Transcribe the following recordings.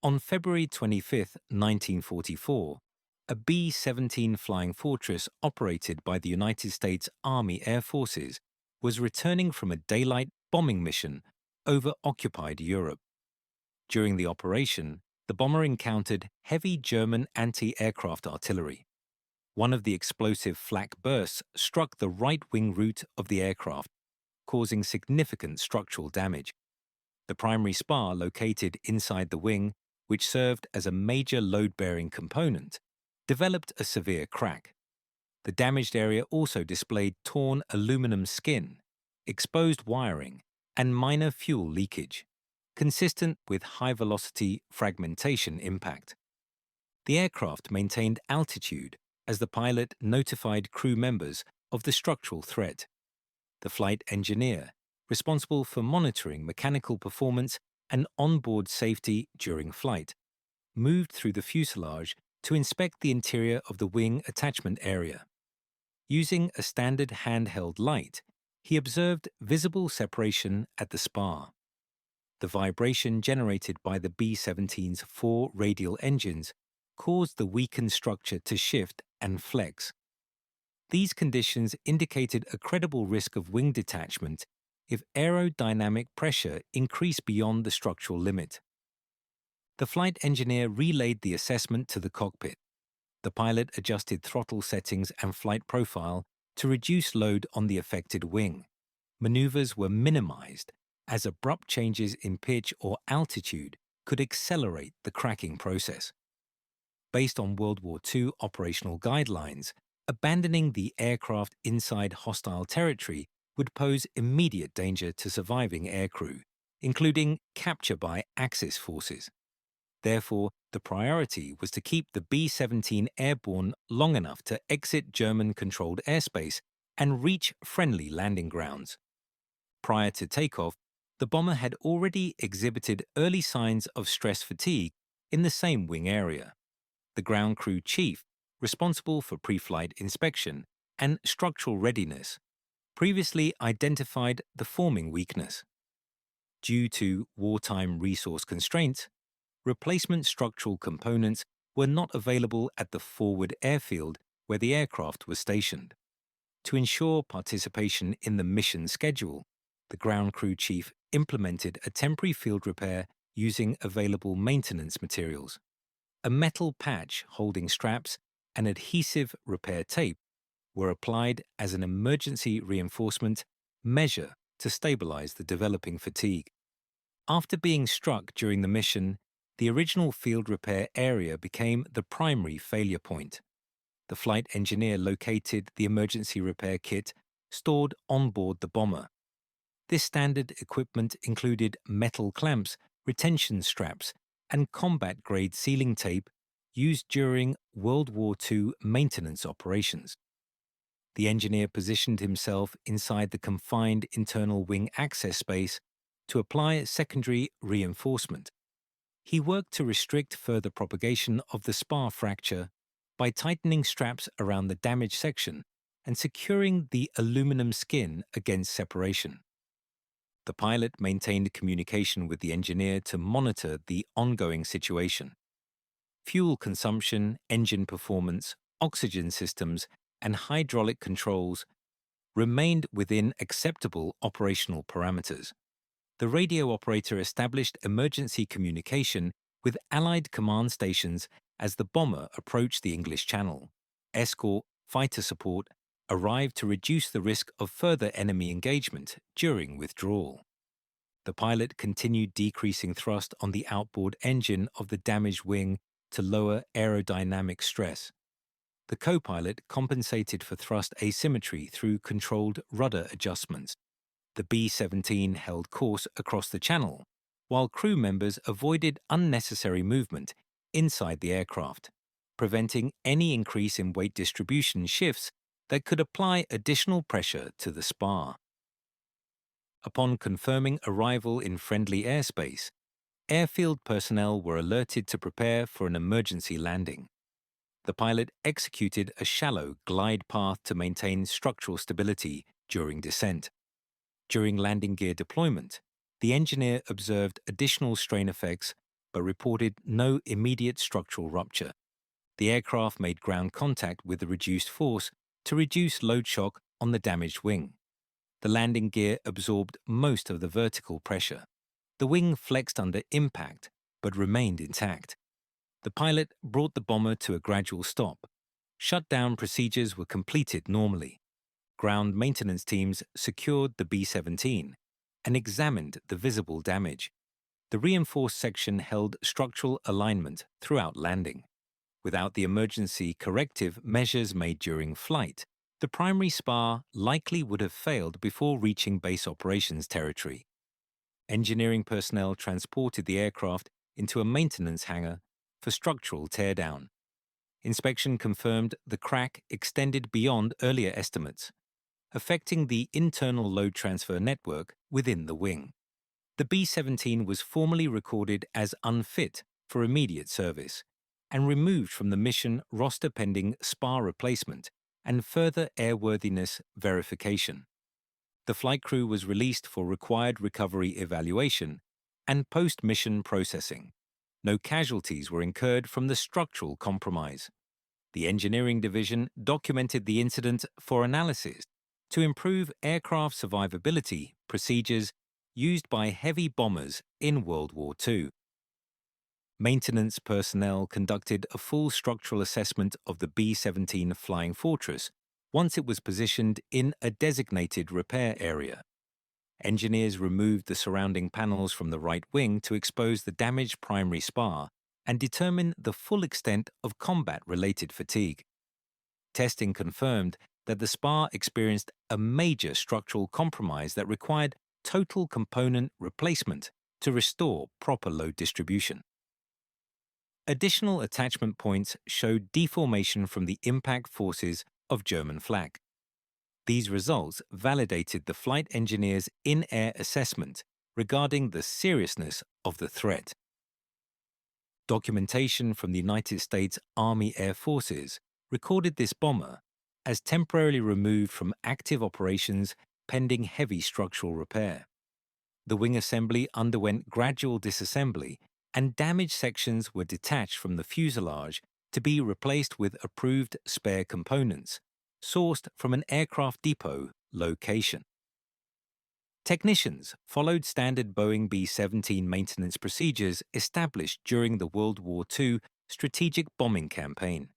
On February 25, 1944, a B-17 Flying Fortress operated by the United States Army Air Forces was returning from a daylight bombing mission over occupied Europe. During the operation, the bomber encountered heavy German anti-aircraft artillery. One of the explosive flak bursts struck the right-wing root of the aircraft, causing significant structural damage. The primary spar located inside the wing, which served as a major load-bearing component, developed a severe crack. The damaged area also displayed torn aluminum skin, exposed wiring, and minor fuel leakage, consistent with high-velocity fragmentation impact. The aircraft maintained altitude as the pilot notified crew members of the structural threat. The flight engineer, responsible for monitoring mechanical performance and onboard safety during flight, moved through the fuselage to inspect the interior of the wing attachment area. Using a standard handheld light, he observed visible separation at the spar. The vibration generated by the B-17's 4 radial engines caused the weakened structure to shift and flex. These conditions indicated a credible risk of wing detachment if aerodynamic pressure increased beyond the structural limit. The flight engineer relayed the assessment to the cockpit. The pilot adjusted throttle settings and flight profile to reduce load on the affected wing. Maneuvers were minimized, as abrupt changes in pitch or altitude could accelerate the cracking process. Based on World War II operational guidelines, abandoning the aircraft inside hostile territory would pose immediate danger to surviving aircrew, including capture by Axis forces. Therefore, the priority was to keep the B-17 airborne long enough to exit German-controlled airspace and reach friendly landing grounds. Prior to takeoff, the bomber had already exhibited early signs of stress fatigue in the same wing area. The ground crew chief, responsible for pre-flight inspection and structural readiness, previously identified the forming weakness. Due to wartime resource constraints, replacement structural components were not available at the forward airfield where the aircraft was stationed. To ensure participation in the mission schedule, the ground crew chief implemented a temporary field repair using available maintenance materials. A metal patch holding straps and adhesive repair tape were applied as an emergency reinforcement measure to stabilize the developing fatigue. After being struck during the mission, the original field repair area became the primary failure point. The flight engineer located the emergency repair kit stored on board the bomber. This standard equipment included metal clamps, retention straps, and combat-grade sealing tape used during World War II maintenance operations. The engineer positioned himself inside the confined internal wing access space to apply secondary reinforcement. He worked to restrict further propagation of the spar fracture by tightening straps around the damaged section and securing the aluminum skin against separation. The pilot maintained communication with the engineer to monitor the ongoing situation. Fuel consumption, engine performance, oxygen systems, and hydraulic controls remained within acceptable operational parameters. The radio operator established emergency communication with Allied command stations as the bomber approached the English Channel. Escort, fighter support arrived to reduce the risk of further enemy engagement during withdrawal. The pilot continued decreasing thrust on the outboard engine of the damaged wing to lower aerodynamic stress. The co-pilot compensated for thrust asymmetry through controlled rudder adjustments. The B-17 held course across the channel, while crew members avoided unnecessary movement inside the aircraft, preventing any increase in weight distribution shifts that could apply additional pressure to the spar. Upon confirming arrival in friendly airspace, airfield personnel were alerted to prepare for an emergency landing. The pilot executed a shallow glide path to maintain structural stability during descent. During landing gear deployment, the engineer observed additional strain effects but reported no immediate structural rupture. The aircraft made ground contact with the reduced force to reduce load shock on the damaged wing. The landing gear absorbed most of the vertical pressure. The wing flexed under impact, but remained intact. The pilot brought the bomber to a gradual stop. Shutdown procedures were completed normally. Ground maintenance teams secured the B-17 and examined the visible damage. The reinforced section held structural alignment throughout landing. Without the emergency corrective measures made during flight, the primary spar likely would have failed before reaching base operations territory. Engineering personnel transported the aircraft into a maintenance hangar for structural teardown. Inspection confirmed the crack extended beyond earlier estimates, affecting the internal load transfer network within the wing. The B-17 was formally recorded as unfit for immediate service and removed from the mission roster pending spar replacement and further airworthiness verification. The flight crew was released for required recovery evaluation and post-mission processing. No casualties were incurred from the structural compromise. The engineering division documented the incident for analysis to improve aircraft survivability procedures used by heavy bombers in World War II. Maintenance personnel conducted a full structural assessment of the B-17 Flying Fortress once it was positioned in a designated repair area. Engineers removed the surrounding panels from the right wing to expose the damaged primary spar and determine the full extent of combat-related fatigue. Testing confirmed that the spar experienced a major structural compromise that required total component replacement to restore proper load distribution. Additional attachment points showed deformation from the impact forces of German flak. These results validated the flight engineer's in-air assessment regarding the seriousness of the threat. Documentation from the United States Army Air Forces recorded this bomber as temporarily removed from active operations pending heavy structural repair. The wing assembly underwent gradual disassembly and damaged sections were detached from the fuselage to be replaced with approved spare components, sourced from an aircraft depot location. Technicians followed standard Boeing B-17 maintenance procedures established during the World War II strategic bombing campaign.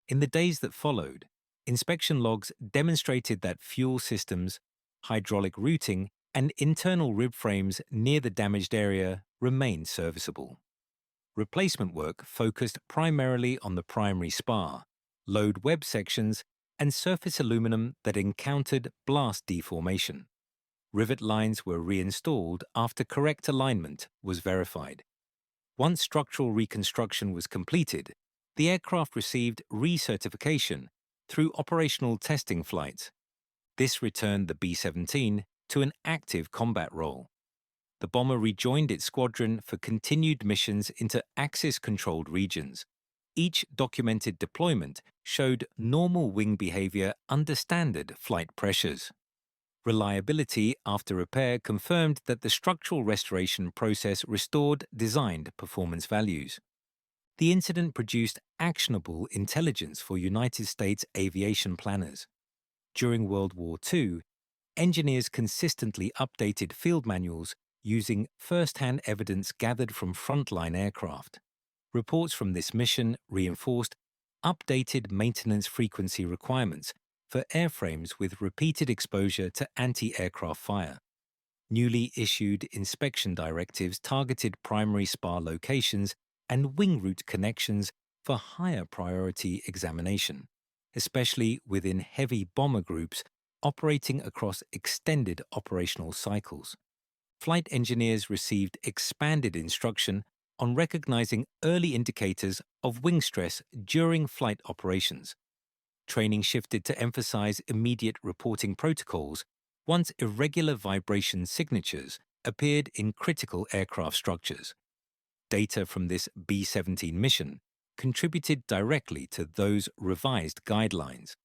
In the days that followed, inspection logs demonstrated that fuel systems, hydraulic routing, and internal rib frames near the damaged area remained serviceable. Replacement work focused primarily on the primary spar, load web sections, and surface aluminum that encountered blast deformation. Rivet lines were reinstalled after correct alignment was verified. Once structural reconstruction was completed, the aircraft received recertification through operational testing flights. This returned the B-17 to an active combat role. The bomber rejoined its squadron for continued missions into Axis-controlled regions. Each documented deployment showed normal wing behavior under standard flight pressures. Reliability after repair confirmed that the structural restoration process restored designed performance values. The incident produced actionable intelligence for United States aviation planners. During World War II, engineers consistently updated field manuals using first-hand evidence gathered from frontline aircraft. Reports from this mission reinforced updated maintenance frequency requirements for airframes with repeated exposure to anti-aircraft fire. Newly issued inspection directives targeted primary spar locations and wing route connections for higher priority examination, especially within heavy bomber groups operating across extended operational cycles. Flight engineers received expanded instruction on recognizing early indicators of wing stress during flight operations. Training shifted to emphasize immediate reporting protocols once irregular vibration signatures appeared in critical aircraft structures. Data from this B-17 mission contributed directly to those revised guidelines.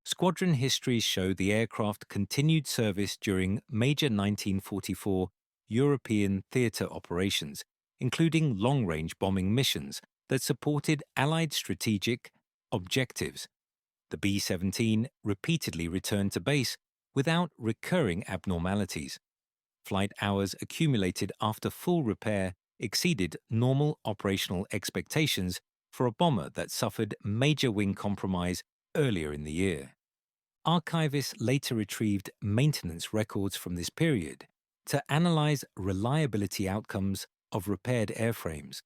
Squadron histories show the aircraft continued service during major 1944 European theater operations including long-range bombing missions that supported Allied strategic objectives. The B-17 repeatedly returned to base without recurring abnormalities. Flight hours accumulated after full repair exceeded normal operational expectations for a bomber that suffered major wing compromise earlier in the year. Archivists later retrieved maintenance records from this period to analyze reliability outcomes of repaired airframes.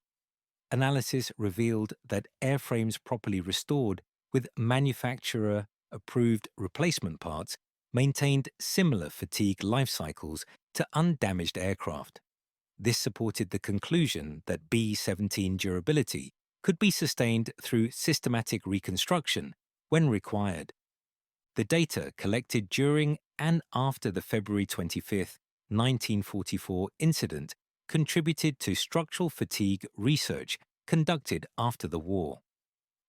Analysis revealed that airframes properly restored with manufacturer-approved replacement parts maintained similar fatigue life cycles to undamaged aircraft. This supported the conclusion that B-17 durability could be sustained through systematic reconstruction when required. The data collected during and after the February 25, 1944 incident contributed to structural fatigue research conducted after the war.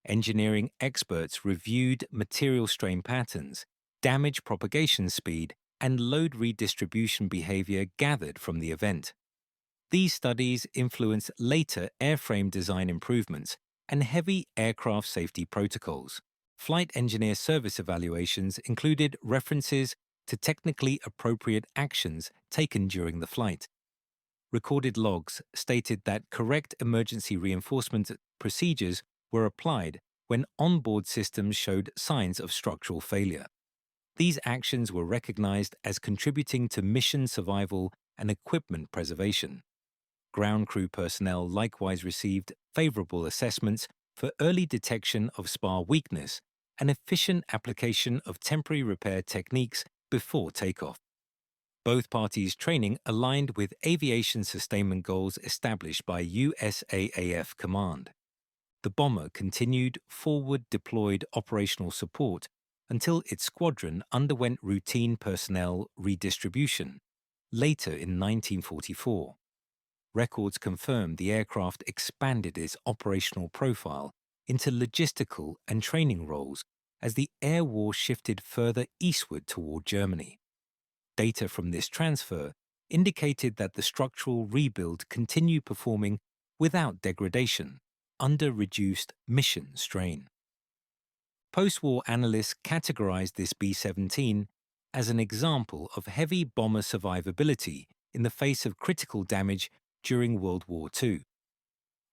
Engineering experts reviewed material strain patterns, damage propagation speed, and load redistribution behavior gathered from the event. These studies influenced later airframe design improvements and heavy aircraft safety protocols. Flight engineer service evaluations included references to technically appropriate actions taken during the flight. Recorded logs stated that correct emergency reinforcement procedures were applied when onboard systems showed signs of structural failure. These actions were recognized as contributing to mission survival and equipment preservation. Ground crew personnel likewise received favorable assessments for early detection of spar weakness and efficient application of temporary repair techniques before takeoff. Both parties' training aligned with aviation sustainment goals established by USAAF Command. The bomber continued forward deployed operational support until its squadron underwent routine personnel redistribution, later in 1944. Records confirmed the aircraft expanded its operational profile into logistical and training roles as the air war shifted further eastward toward Germany. Data from this transfer indicated that the structural rebuild continued performing without degradation under reduced mission strain. Post-war analysts categorized this B-17 as an example of heavy bomber survivability in the face of critical damage during World War II.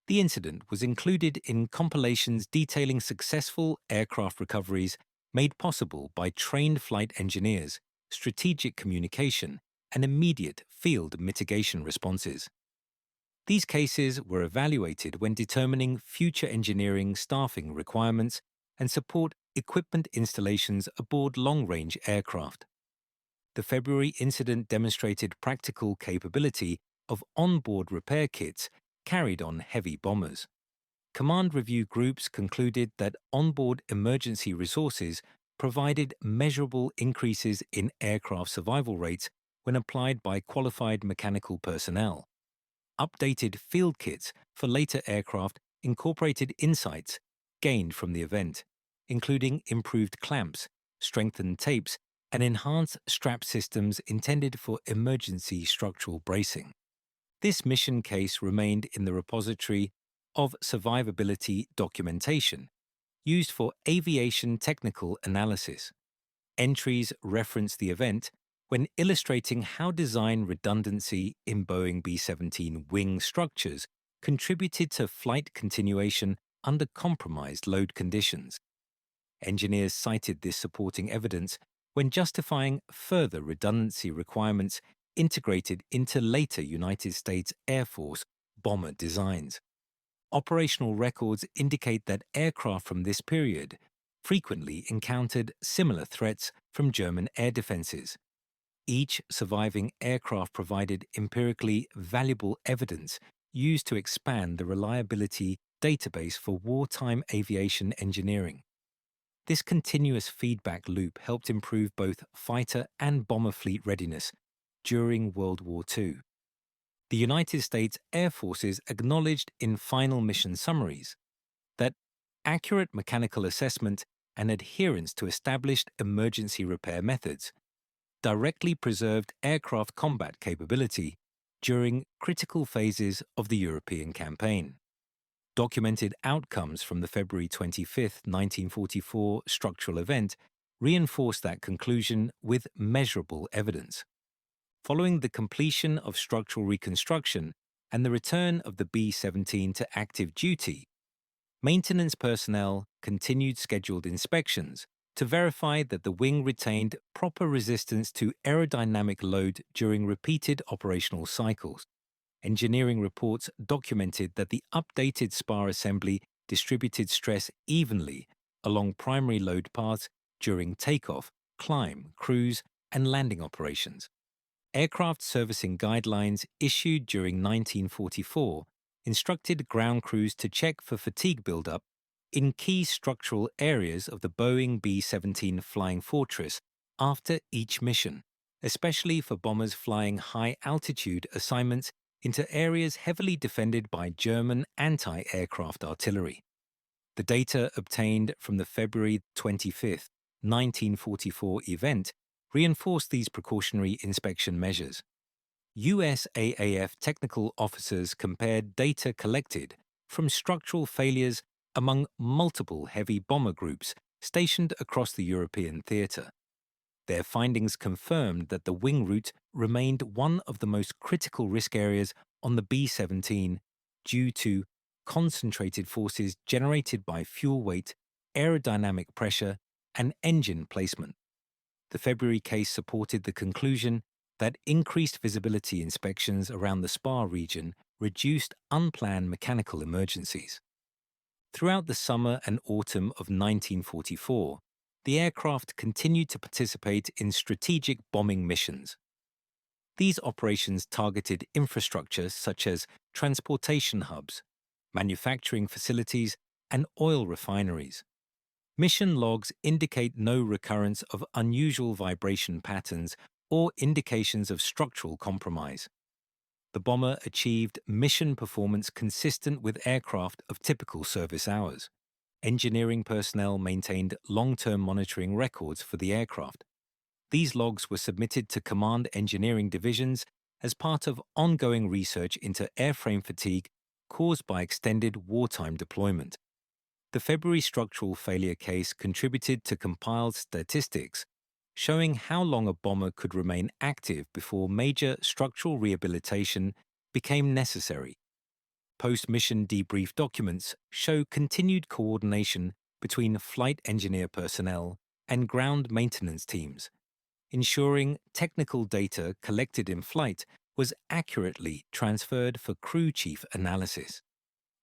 The incident was included in compilations detailing successful aircraft recoveries made possible by trained flight engineers, strategic communication, and immediate field mitigation responses. These cases were evaluated when determining future engineering staffing requirements and support equipment installations aboard long-range aircraft. The February incident demonstrated practical capability of onboard repair kits carried on heavy bombers. Command review groups concluded that onboard emergency resources provided measurable increases in aircraft survival rates when applied by qualified mechanical personnel. Updated field kits for later aircraft incorporated insights gained from the event, including improved clamps, strengthened tapes, and enhanced strap systems intended for emergency structural bracing. This mission case remained in the repository of survivability documentation, used for aviation technical analysis. Entries reference the event when illustrating how design redundancy in Boeing B-17 wing structures contributed to flight continuation under compromised load conditions. Engineers cited this supporting evidence when justifying further redundancy requirements integrated into later United States Air Force bomber designs. Operational records indicate that aircraft from this period frequently encountered similar threats from German air defenses. Each surviving aircraft provided empirically valuable evidence used to expand the reliability database for wartime aviation engineering. This continuous feedback loop helped improve both fighter and bomber fleet readiness during World War II. The United States Air Forces acknowledged in final mission summaries that accurate mechanical assessment and adherence to established emergency repair methods directly preserved aircraft combat capability during critical phases of the European campaign. Documented outcomes from the February 25, 1944 structural event reinforced that conclusion with measurable evidence. Following the completion of structural reconstruction and the return of the B-17 to active duty, maintenance personnel continued scheduled inspections to verify that the wing retained proper resistance to aerodynamic load during repeated operational cycles. Engineering reports documented that the updated spar assembly distributed stress evenly along primary load paths during takeoff, climb, cruise, and landing operations. Aircraft servicing guidelines issued during 1944 instructed ground crews to check for fatigue buildup in key structural areas of the Boeing B-17 Flying Fortress after each mission, especially for bombers flying high-altitude assignments into areas heavily defended by German anti-aircraft artillery. The data obtained from the February 25, 1944 event reinforced these precautionary inspection measures. USAAF technical officers compared data collected from structural failures among multiple heavy bomber groups stationed across the European theatre. Their findings confirmed that the wing route remained one of the most critical risk areas on the B-17 due to concentrated forces generated by fuel weight, aerodynamic pressure, and engine placement. The February case supported the conclusion that increased visibility inspections around the spar region reduced unplanned mechanical emergencies. Throughout the summer and autumn of 1944, the aircraft continued to participate in strategic bombing missions. These operations targeted infrastructure such as transportation hubs, manufacturing facilities, and oil refineries. Mission logs indicate no recurrence of unusual vibration patterns or indications of structural compromise. The bomber achieved mission performance consistent with aircraft of typical service hours. Engineering personnel maintained long-term monitoring records for the aircraft. These logs were submitted to command engineering divisions as part of ongoing research into airframe fatigue caused by extended wartime deployment. The February structural failure case contributed to compiled statistics showing how long a bomber could remain active before major structural rehabilitation became necessary. Post-mission debrief documents show continued coordination between flight engineer personnel and ground maintenance teams, ensuring technical data collected in flight was accurately transferred for crew chief analysis.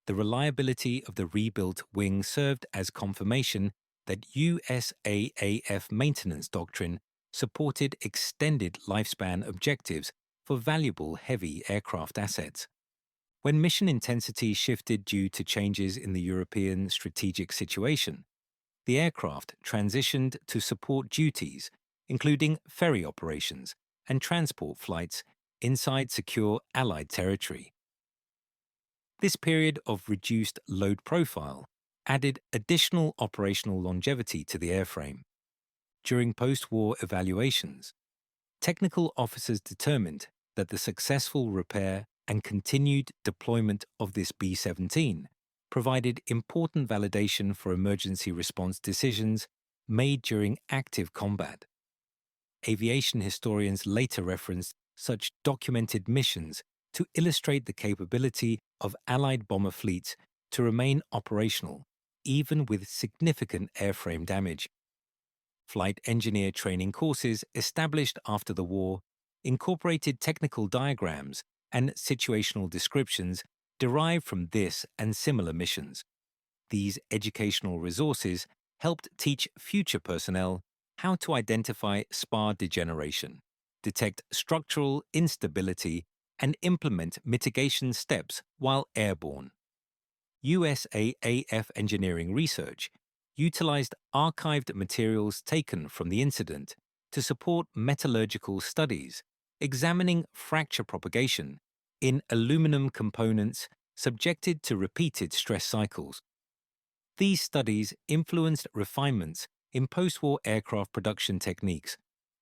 The reliability of the rebuilt wing served as confirmation that USAAF maintenance doctrine supported extended lifespan objectives for valuable heavy aircraft assets. When mission intensity shifted due to changes in the European strategic situation, the aircraft transitioned to support duties, including ferry operations and transport flights inside secure Allied territory. This period of reduced load profile added additional operational longevity to the airframe. During post-war evaluations, technical officers determined that the successful repair and continued deployment of this B-17 provided important validation for emergency response decisions made during active combat. Aviation historians later referenced such documented missions to illustrate the capability of Allied bomber fleets to remain operational, even with significant airframe damage. Flight engineer training courses established after the war incorporated technical diagrams and situational descriptions derived from this and similar missions. These educational resources helped teach future personnel how to identify spar degeneration, detect structural instability, and implement mitigation steps while airborne. USAAF engineering research utilized archived materials taken from the incident to support metallurgical studies examining fracture propagation in aluminum components subjected to repeated stress cycles. These studies influenced refinements in post-war aircraft production techniques,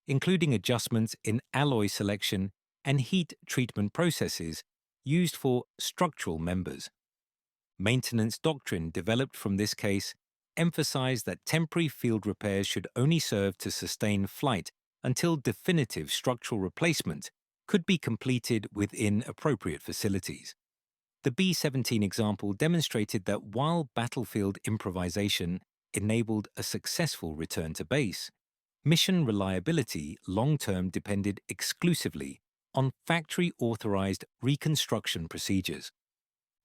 including adjustments in alloy selection and heat treatment processes used for structural members. Maintenance doctrine developed from this case emphasized that temporary field repairs should only serve to sustain flight until definitive structural replacement could be completed within appropriate facilities. The B-17 example demonstrated that while battlefield improvisation enabled a successful return to base, mission reliability long-term depended exclusively on factory-authorized reconstruction procedures.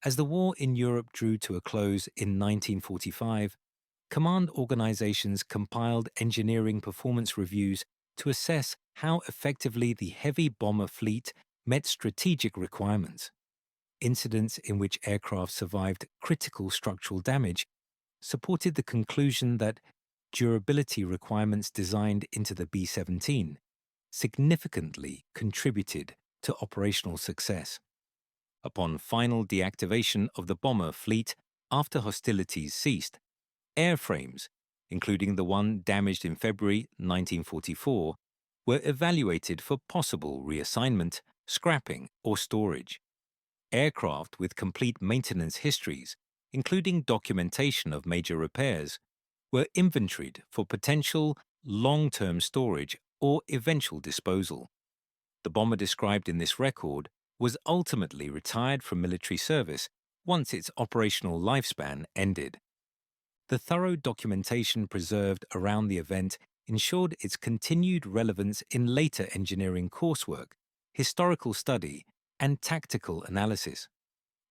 As the war in Europe drew to a close in 1945, command organizations compiled engineering performance reviews to assess how effectively the heavy bomber fleet met strategic requirements. Incidents in which aircraft survived critical structural damage supported the conclusion that durability requirements designed into the B-17 significantly contributed to operational success. Upon final deactivation of the bomber fleet after hostilities ceased, airframes, including the one damaged in February 1944, were evaluated for possible reassignment, scrapping, or storage. Aircraft with complete maintenance histories, including documentation of major repairs, were inventoried for potential long-term storage or eventual disposal. The bomber described in this record was ultimately retired from military service once its operational lifespan ended. The thorough documentation preserved around the event ensured its continued relevance in later engineering coursework, historical study, and tactical analysis.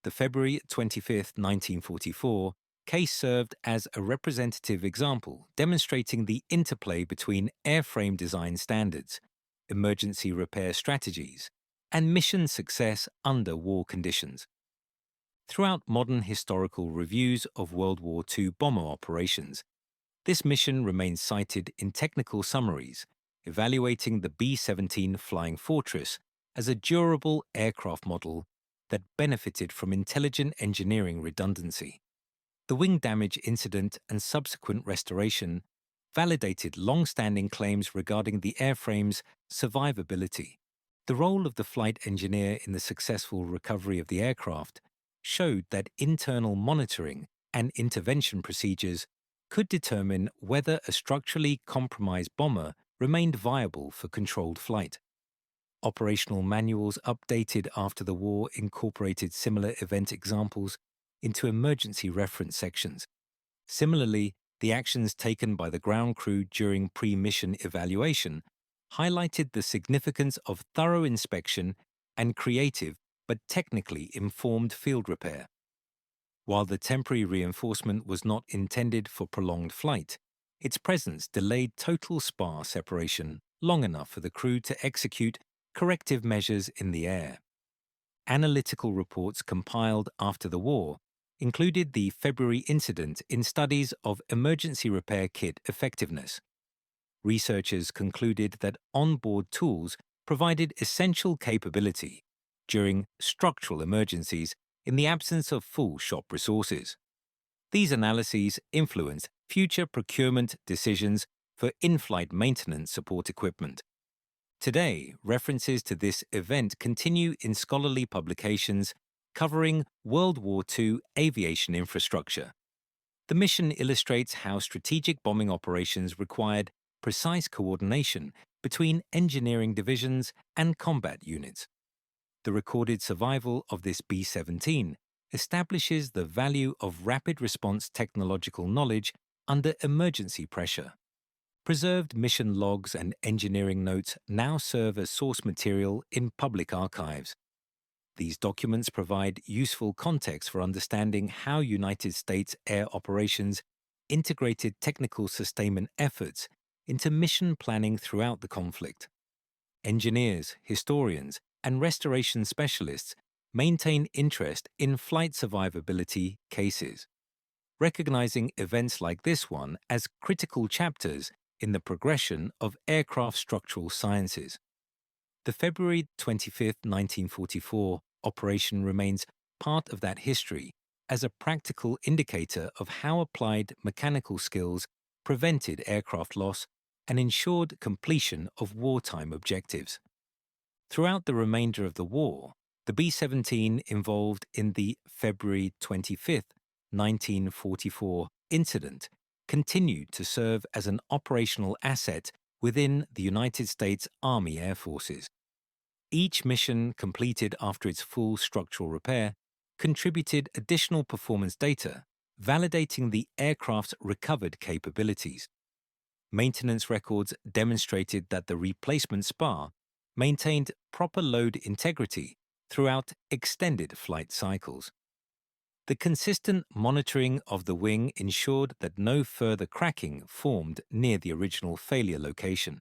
The February 25, 1944 case served as a representative example demonstrating the interplay between airframe design standards, emergency repair strategies, and mission success under war conditions. Throughout modern historical reviews of World War II bomber operations, this mission remains cited in technical summaries, evaluating the B-17 Flying Fortress as a durable aircraft model that benefited from intelligent engineering redundancy. The wing damage incident and subsequent restoration validated long-standing claims regarding the airframe's survivability. The role of the flight engineer in the successful recovery of the aircraft showed that internal monitoring and intervention procedures could determine whether a structurally compromised bomber remained viable for controlled flight. Operational manuals updated after the war incorporated similar event examples into emergency reference sections. Similarly, the actions taken by the ground crew during pre-mission evaluation highlighted the significance of thorough inspection and creative but technically informed field repair. While the temporary reinforcement was not intended for prolonged flight, its presence delayed total spar separation long enough for the crew to execute corrective measures in the air. Analytical reports compiled after the war included the February incident in studies of emergency repair kit effectiveness. Researchers concluded that onboard tools provided essential capability during structural emergencies in the absence of full shop resources. These analyses influenced future procurement decisions for in-flight maintenance support equipment. Today, references to this event continue in scholarly publications covering World War II aviation infrastructure. The mission illustrates how strategic bombing operations required precise coordination between engineering divisions and combat units. The recorded survival of this B-17 establishes the value of rapid response technological knowledge under emergency pressure. Preserved mission logs and engineering notes now serve as source material in public archives. These documents provide useful context for understanding how United States air operations integrated technical sustainment efforts into mission planning throughout the conflict. Engineers, historians, and restoration specialists maintain interest in flight survivability cases, recognizing events like this one as critical chapters in the progression of aircraft structural sciences. The February 25, 1944 operation remains part of that history as a practical indicator of how applied mechanical skills prevented aircraft loss and ensured completion of wartime objectives. Throughout the remainder of the war, the B-17 involved in the February 25, 1944 incident continued to serve as an operational asset within the United States Army Air Forces. Each mission completed after its full structural repair contributed additional performance data, validating the aircraft's recovered capabilities. Maintenance records demonstrated that the replacement spar maintained proper load integrity throughout extended flight cycles. The consistent monitoring of the wing ensured that no further cracking formed near the original failure location.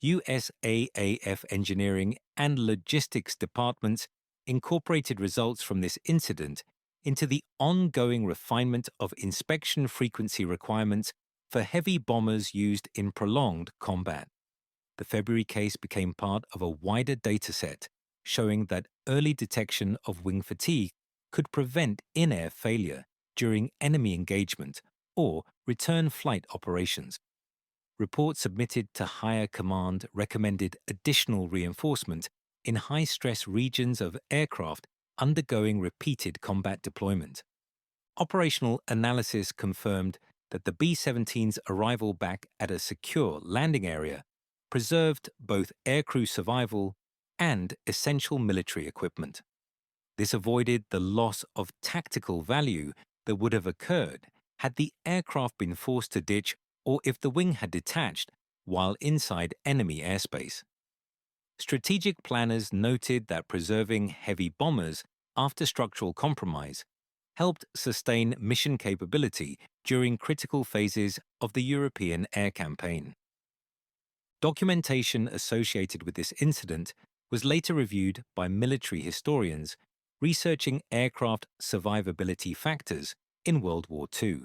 USAAF engineering and logistics departments incorporated results from this incident into the ongoing refinement of inspection frequency requirements for heavy bombers used in prolonged combat. The February case became part of a wider dataset showing that early detection of wing fatigue could prevent in-air failure during enemy engagement or return flight operations. Reports submitted to higher command recommended additional reinforcement in high-stress regions of aircraft undergoing repeated combat deployment. Operational analysis confirmed that the B-17's arrival back at a secure landing area preserved both aircrew survival and essential military equipment. This avoided the loss of tactical value that would have occurred had the aircraft been forced to ditch or if the wing had detached while inside enemy airspace. Strategic planners noted that preserving heavy bombers after structural compromise helped sustain mission capability during critical phases of the European air campaign. Documentation associated with this incident was later reviewed by military historians researching aircraft survivability factors in World War II.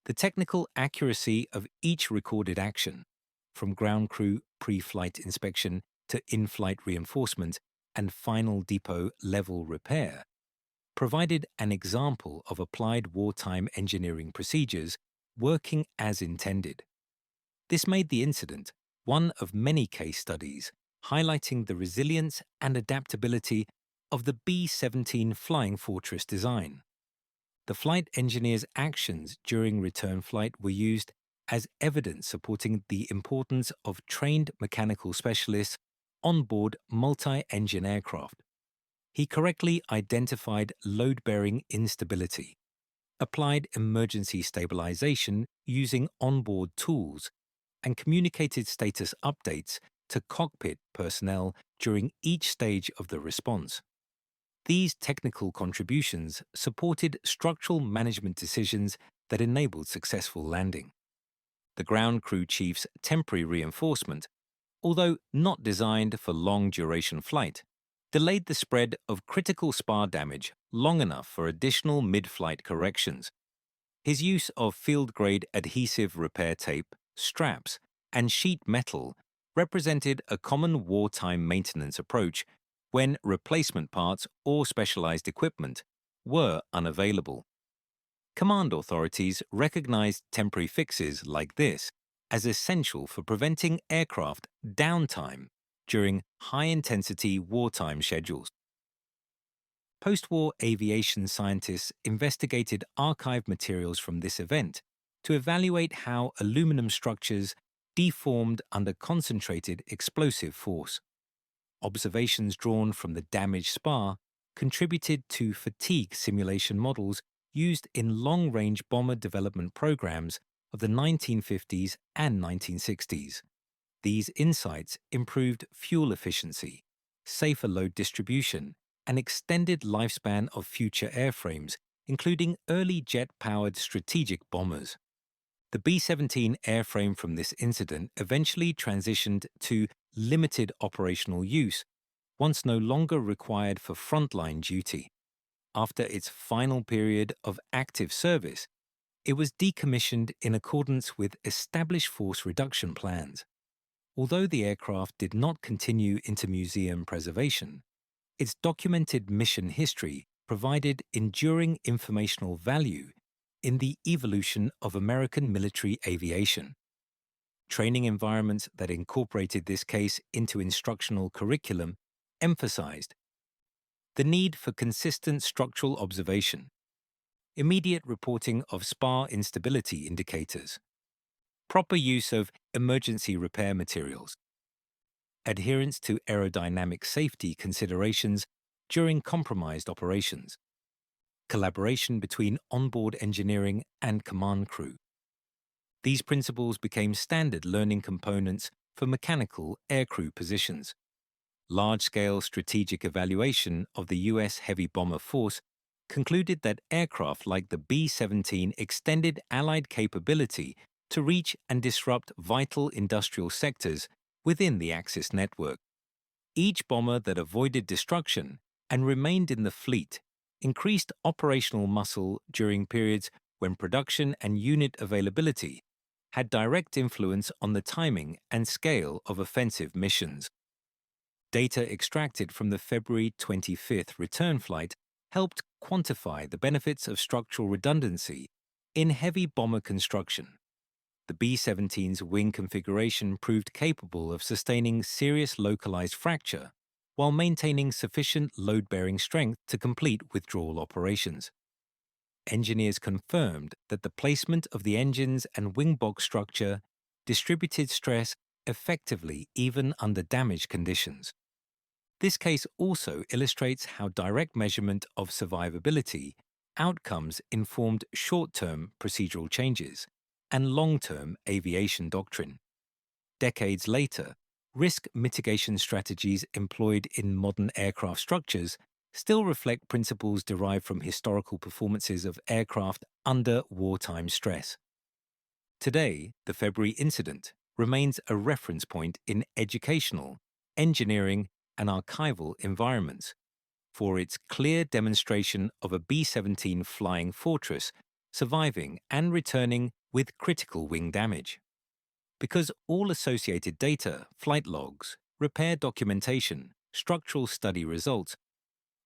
The technical accuracy of each recorded action, from ground crew pre-flight inspection to in-flight reinforcement and final depot level repair, provided an example of applied wartime engineering procedures working as intended. This made the incident one of many case studies highlighting the resilience and adaptability of the B-17 Flying Fortress design. The flight engineer's actions during return flight were used as evidence supporting the importance of trained mechanical specialists on board multi-engine aircraft. He correctly identified load-bearing instability, applied emergency stabilization using onboard tools, and communicated status updates to cockpit personnel during each stage of the response. These technical contributions supported structural management decisions that enabled successful landing. The ground crew chief's temporary reinforcement, although not designed for long-duration flight, delayed the spread of critical spar damage long enough for additional mid-flight corrections. His use of field-grade adhesive repair tape, straps, and sheet metal represented a common wartime maintenance approach when replacement parts or specialized equipment were unavailable. Command authorities recognized temporary fixes like this as essential for preventing aircraft downtime during high-intensity wartime schedules. Post-war aviation scientists investigated archived materials from this event to evaluate how aluminum structures deformed under concentrated explosive force. Observations drawn from the damaged spar contributed to fatigue simulation models used in long-range bomber development programs of the 1950s and 1960s. These insights improved fuel efficiency, safer load distribution, and extended lifespan of future airframes, including early jet-powered strategic bombers. The B-17 airframe from this incident eventually transitioned to limited operational use, once no longer required for frontline duty. After its final period of active service, it was decommissioned in accordance with established force reduction plans. Although the aircraft did not continue into museum preservation, its documented mission history provided enduring informational value in the evolution of American military aviation. Training environments that incorporated this case into instructional curriculum emphasized the need for consistent structural observation, immediate reporting of spar instability indicators, proper use of emergency repair materials, adherence to aerodynamic safety considerations during compromised operations, collaboration between onboard engineering and command crew. These principles became standard learning components for mechanical aircrew positions. Large-scale strategic evaluation of the U.S. heavy bomber force concluded that aircraft like the B-17 extended Allied capability to reach and disrupt vital industrial sectors within the Axis network. Each bomber that avoided destruction and remained in the fleet increased operational muscle during periods when production and unit availability had direct influence on the timing and scale of offensive missions. Data extracted from the February 25th return flight helped quantify the benefits of structural redundancy in heavy bomber construction. The B-17's wing configuration proved capable of sustaining serious localized fracture while maintaining sufficient load-bearing strength to complete withdrawal operations. Engineers confirmed that the placement of the engines and wing box structure distributed stress effectively even under damaged conditions. This case also illustrates how direct measurement of survivability outcomes informed short-term procedural changes and long-term aviation doctrine. Decades later, risk mitigation strategies employed in modern aircraft structures still reflect principles derived from historical performances of aircraft under wartime stress. Today, the February incident remains a reference point in educational, engineering, and archival environments for its clear demonstration of a B-17 flying fortress surviving and returning with critical wing damage. Because all associated data, flight logs, repair documentation, structural study results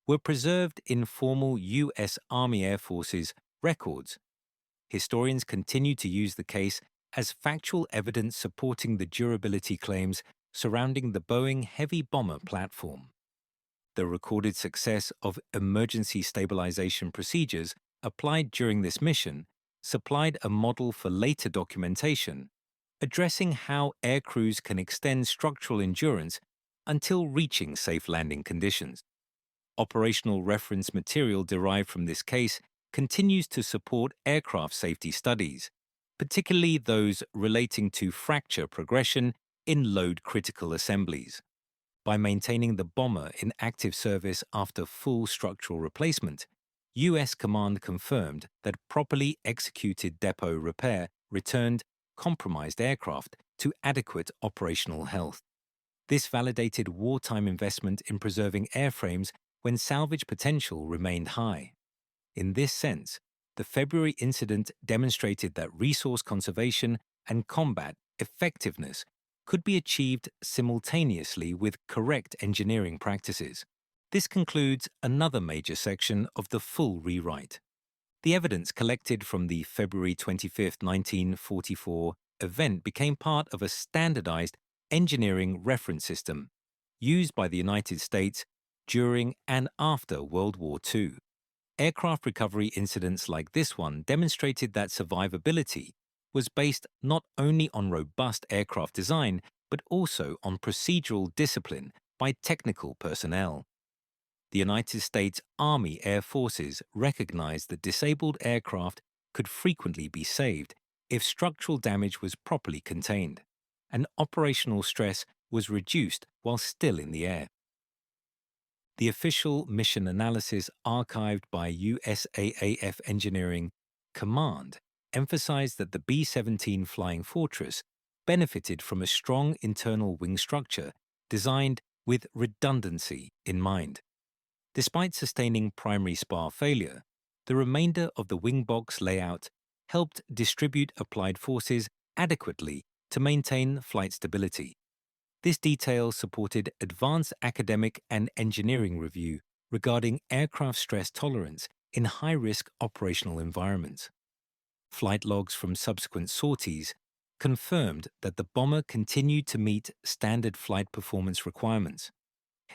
were preserved in formal U.S. Army Air Forces records, historians continue to use the case as factual evidence supporting the durability claims surrounding the Boeing heavy bomber platform. The recorded success of emergency stabilization procedures applied during this mission supplied a model for later documentation, addressing how air crews can extend structural endurance until reaching safe landing conditions. Operational reference material derived from this case continues to support aircraft safety studies, particularly those relating to fracture progression in load-critical assemblies. By maintaining the bomber in active service after full structural replacement, U.S. Command confirmed that properly executed depot repair returned compromised aircraft to adequate operational health. This validated wartime investment in preserving airframes when salvage potential remained high. In this sense, the February incident demonstrated that resource conservation and combat effectiveness could be achieved simultaneously with correct engineering practices. This concludes another major section of the full rewrite. The evidence collected from the February 25, 1944 event became part of a standardized engineering reference system used by the United States during and after World War II. Aircraft recovery incidents like this one demonstrated that survivability was based not only on robust aircraft design, but also on procedural discipline by technical personnel. The United States Army Air Forces recognized that disabled aircraft could frequently be saved if structural damage was properly contained, and operational stress was reduced while still in the air. The official mission analysis archived by USAAF Engineering Command emphasized that the B-17 Flying Fortress benefited from a strong internal wing structure designed with redundancy in mind. Despite sustaining primary spar failure, the remainder of the wing box layout helped distribute applied forces adequately to maintain flight stability. This detail supported advanced academic and engineering review regarding aircraft stress tolerance in high-risk operational environments. Flight logs from subsequent sorties confirmed that the bomber continued to meet standard flight performance requirements.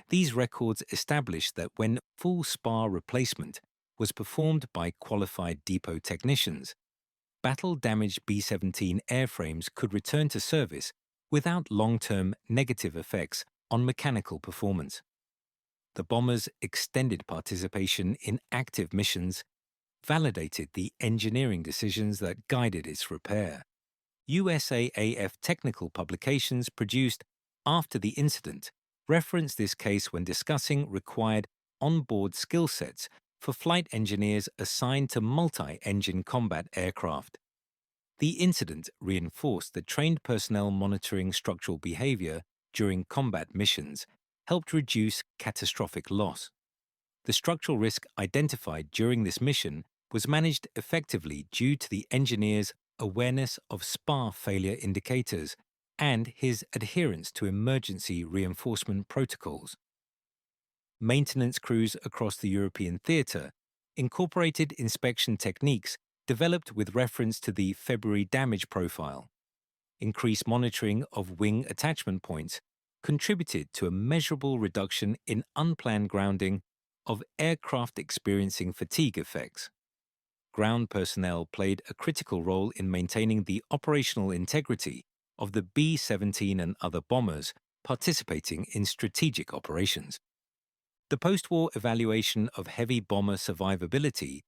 These records established that when full spar replacement was performed by qualified depot technicians, battle-damaged B-17 airframes could return to service without long-term negative effects on mechanical performance. The bomber's extended participation in active missions validated the engineering decisions that guided its repair. USAAF technical publications produced after the incident reference this case when discussing required onboard skill sets for flight engineers assigned to multi-engine combat aircraft. The incident reinforced that trained personnel monitoring structural behavior during combat missions helped reduce catastrophic loss. The structural risk identified during this mission was managed effectively due to the engineer's awareness of spar failure indicators and his adherence to emergency reinforcement protocols. Maintenance crews across the European theatre incorporated inspection techniques developed with reference to the February damage profile. Increased monitoring of wing attachment points contributed to a measurable reduction in unplanned grounding of aircraft experiencing fatigue effects. Ground personnel played a critical role in maintaining the operational integrity of the B-17 and other bombers participating in strategic operations. The post-war evaluation of heavy bomber survivability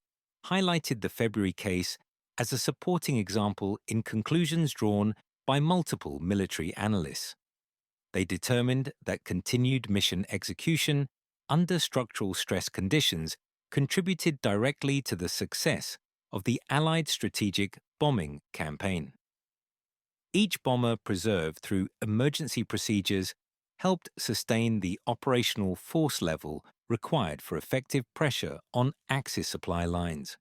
highlighted the February case as a supporting example in conclusions drawn by multiple military analysts. They determined that continued mission execution under structural stress conditions contributed directly to the success of the Allied strategic bombing campaign. Each bomber preserved through emergency procedures helped sustain the operational force level required for effective pressure on Axis supply lines.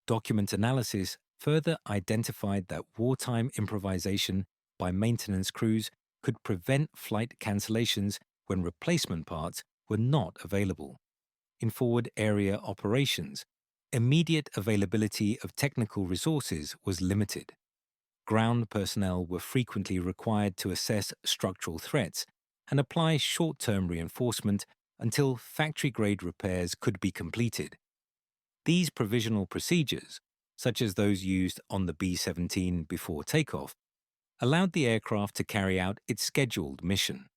Document analysis further identified that wartime improvisation by maintenance crews could prevent flight cancellations when replacement parts were not available. In forward area operations, immediate availability of technical resources was limited. Ground personnel were frequently required to assess structural threats and apply short-term reinforcement until factory-grade repairs could be completed. These provisional procedures, such as those used on the B-17 before takeoff, allowed the aircraft to carry out its scheduled mission.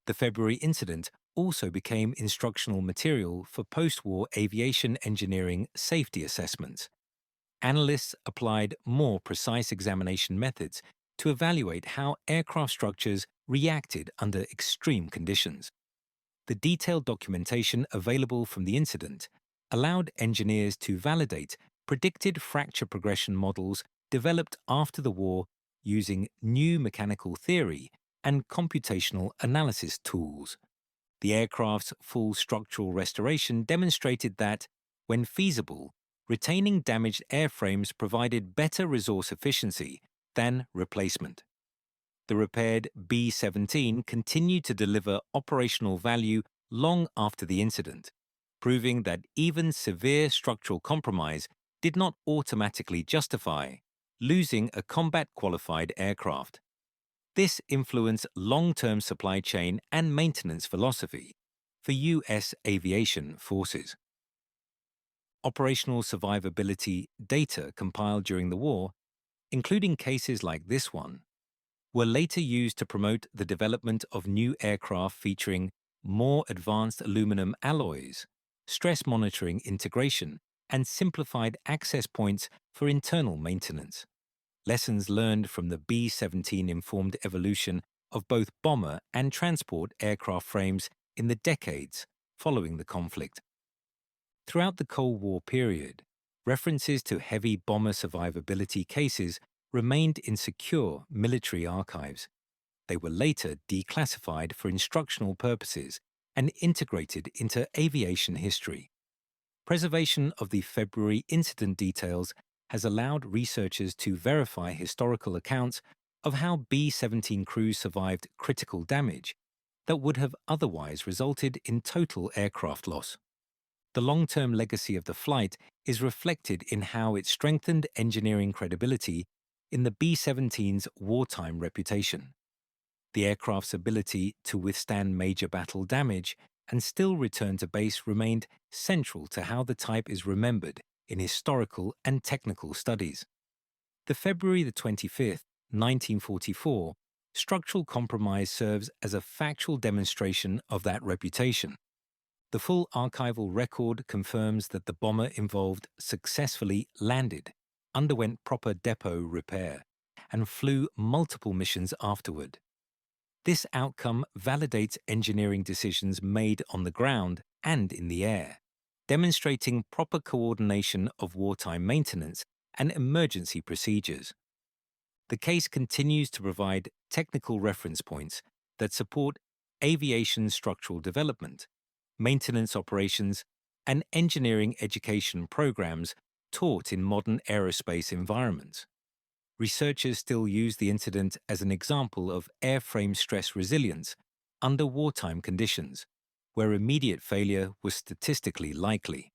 The February incident also became instructional material for post-war aviation engineering safety assessments. Analysts applied more precise examination methods to evaluate how aircraft structures reacted under extreme conditions. The detailed documentation available from the incident allowed engineers to validate predicted fracture progression models developed after the war using new mechanical theory and computational analysis tools. The aircraft's full structural restoration demonstrated that, when feasible, retaining damaged airframes provided better resource efficiency than replacement. The repaired B-17 continued to deliver operational value long after the incident, proving that even severe structural compromise did not automatically justify losing a combat-qualified aircraft. This influenced long-term supply chain and maintenance philosophy for U.S. aviation forces. Operational survivability data compiled during the war, including cases like this one, were later used to promote the development of new aircraft featuring more advanced aluminum alloys, stress monitoring integration, and simplified access points for internal maintenance. Lessons learned from the B-17 informed evolution of both bomber and transport aircraft frames in the decades following the conflict. Throughout the Cold War period, references to heavy bomber survivability cases remained in secure military archives. They were later declassified for instructional purposes and integrated into aviation history. Preservation of the February incident details has allowed researchers to verify historical accounts of how B-17 crews survived critical damage that would have otherwise resulted in total aircraft loss. The long-term legacy of the flight is reflected in how it strengthened engineering credibility in the B-17's wartime reputation. The aircraft's ability to withstand major battle damage and still return to base remained central to how the type is remembered in historical and technical studies. The February 25th, 1944, structural compromise serves as a factual demonstration of that reputation. The full archival record confirms that the bomber involved successfully landed, underwent proper depot repair, and flew multiple missions afterward. This outcome validates engineering decisions made on the ground and in the air, demonstrating proper coordination of wartime maintenance and emergency procedures. The case continues to provide technical reference points that support aviation structural development, maintenance operations, and engineering education programs taught in modern aerospace environments. Researchers still use the incident as an example of airframe stress resilience under wartime conditions, where immediate failure was statistically likely.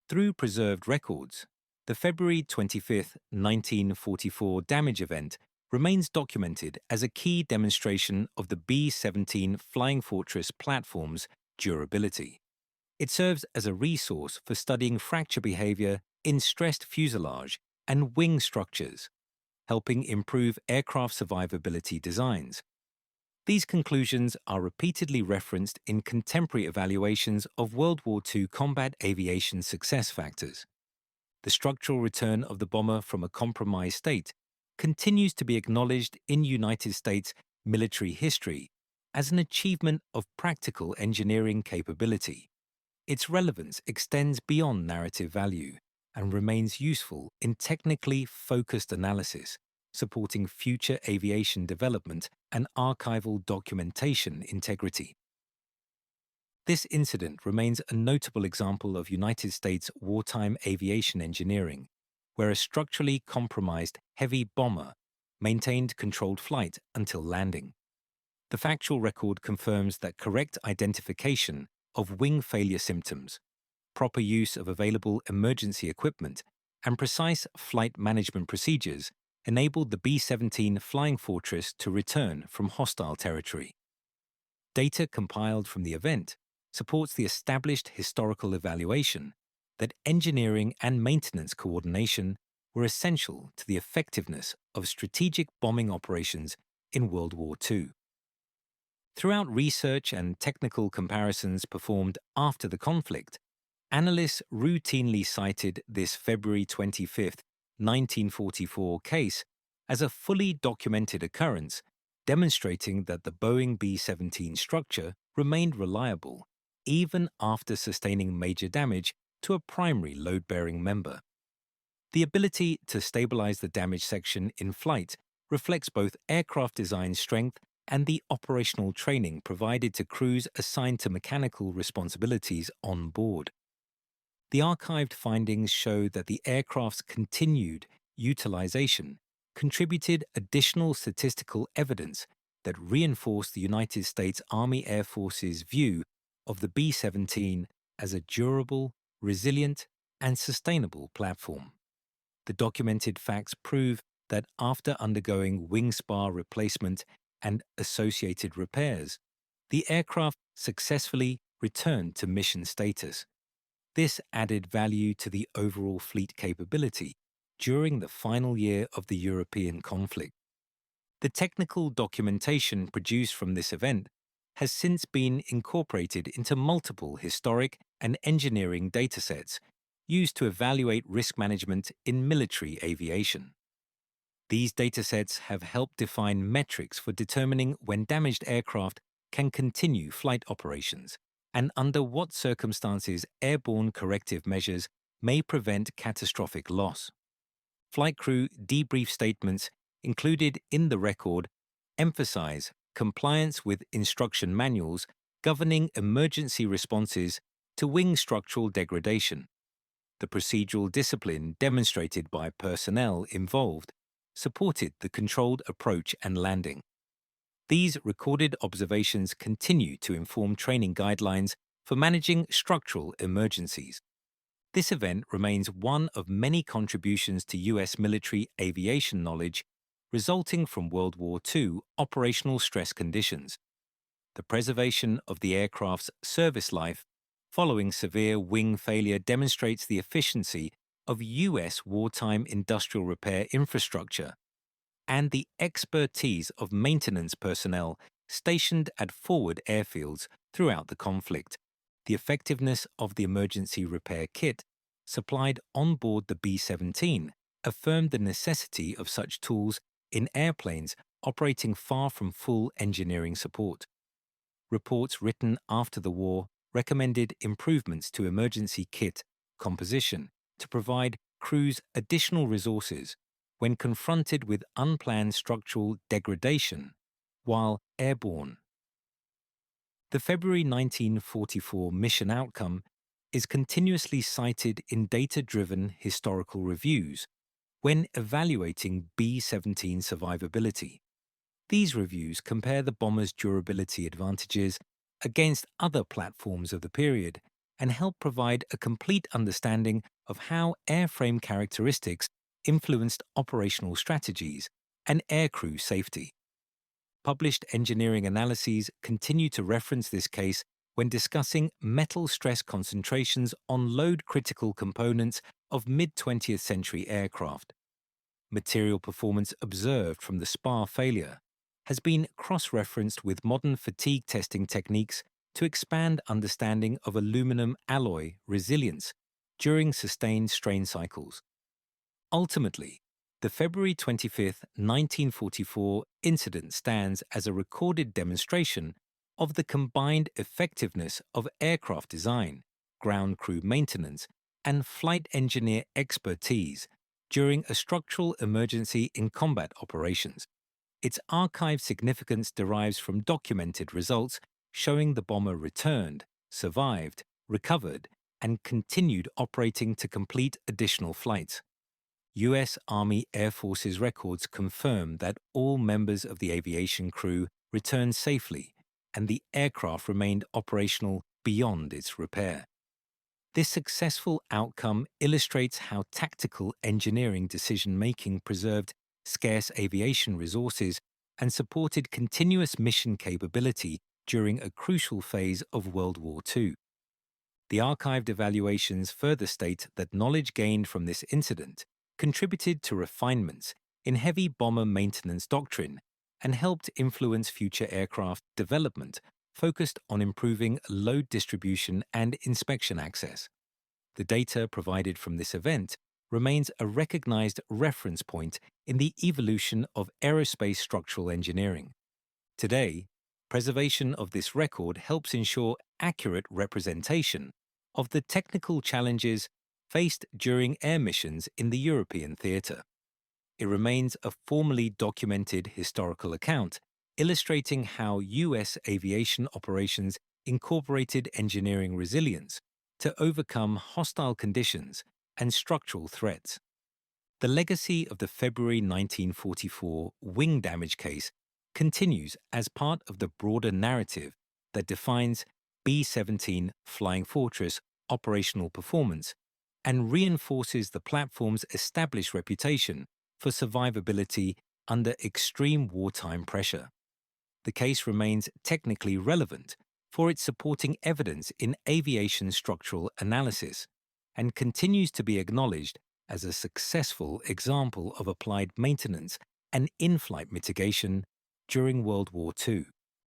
Through preserved records, the February 25, 1944 damage event remains documented as a key demonstration of the B-17 Flying Fortress platform's durability. It serves as a resource for studying fracture behavior in stressed fuselage and wing structures, helping improve aircraft survivability designs. These conclusions are repeatedly referenced in contemporary evaluations of World War II combat aviation success factors. The structural return of the bomber from a compromised state continues to be acknowledged in United States military history as an achievement of practical engineering capability. Its relevance extends beyond narrative value and remains useful in technically focused analysis, supporting future aviation development and archival documentation integrity. This incident remains a notable example of United States wartime aviation engineering, where a structurally compromised heavy bomber maintained controlled flight until landing. The factual record confirms that correct identification of wing failure symptoms, proper use of available emergency equipment, and precise flight management procedures enabled the B-17 Flying Fortress to return from hostile territory. Data compiled from the event supports the established historical evaluation that engineering and maintenance coordination were essential to the effectiveness of strategic bombing operations in World War II. Throughout research and technical comparisons performed after the conflict, analysts routinely cited this February 25, 1944 case as a fully documented occurrence, demonstrating that the Boeing B-17 structure remained reliable even after sustaining major damage to a primary load-bearing member. The ability to stabilize the damaged section in flight reflects both aircraft design strength and the operational training provided to crews assigned to mechanical responsibilities on board. The archived findings show that the aircraft's continued utilization contributed additional statistical evidence that reinforced the United States Army Air Force's view of the B-17 as a durable, resilient, and sustainable platform. The documented facts prove that after undergoing wing spar replacement and associated repairs, the aircraft successfully returned to mission status. This added value to the overall fleet capability during the final year of the European conflict. The technical documentation produced from this event has since been incorporated into multiple historic and engineering datasets used to evaluate risk management in military aviation. These datasets have helped define metrics for determining when damaged aircraft can continue flight operations and under what circumstances airborne corrective measures may prevent catastrophic loss. Flight crew debrief statements included in the record emphasize compliance with instruction manuals governing emergency responses to wing structural degradation. The procedural discipline demonstrated by personnel involved supported the controlled approach and landing. These recorded observations continue to inform training guidelines for managing structural emergencies. This event remains one of many contributions to U.S. military aviation knowledge resulting from World War II operational stress conditions. The preservation of the aircraft's service life following severe wing failure demonstrates the efficiency of U.S. wartime industrial repair infrastructure and the expertise of maintenance personnel stationed at forward airfields throughout the conflict. The effectiveness of the emergency repair kit supplied on board the B-17 affirmed the necessity of such tools in airplanes operating far from full engineering support. Reports written after the war recommended improvements to emergency kit composition to provide crews additional resources when confronted with unplanned structural degradation while airborne. The February 1944 mission outcome is continuously cited in data-driven historical reviews when evaluating B-17 survivability. These reviews compare the bomber's durability advantages against other platforms of the period and help provide a complete understanding of how airframe characteristics influenced operational strategies and aircrew safety. Published engineering analyses continue to reference this case when discussing metal stress concentrations on load-critical components of mid-20th century aircraft. Material performance observed from the spar failure has been cross-referenced with modern fatigue testing techniques to expand understanding of aluminum alloy resilience during sustained strain cycles. Ultimately, the February 25, 1944 incident stands as a recorded demonstration of the combined effectiveness of aircraft design, ground crew maintenance, and flight engineer expertise during a structural emergency in combat operations. Its archived significance derives from documented results showing the bomber returned, survived, recovered, and continued operating to complete additional flights. U.S. Army Air Forces records confirm that all members of the aviation crew returned safely and the aircraft remained operational beyond its repair. This successful outcome illustrates how tactical engineering decision-making preserved scarce aviation resources and supported continuous mission capability during a crucial phase of World War II. The archived evaluations further state that knowledge gained from this incident contributed to refinements in heavy bomber maintenance doctrine and helped influence future aircraft development focused on improving load distribution and inspection access. The data provided from this event remains a recognized reference point in the evolution of aerospace structural engineering. Today, preservation of this record helps ensure accurate representation of the technical challenges faced during air missions in the European theater. It remains a formally documented historical account illustrating how U.S. aviation operations incorporated engineering resilience to overcome hostile conditions and structural threats. The legacy of the February 1944 wing damage case continues as part of the broader narrative that defines B-17 Flying Fortress operational performance and reinforces the platform's established reputation for survivability under extreme wartime pressure. The case remains technically relevant for its supporting evidence in aviation structural analysis and continues to be acknowledged as a successful example of applied maintenance and in-flight mitigation during World War II.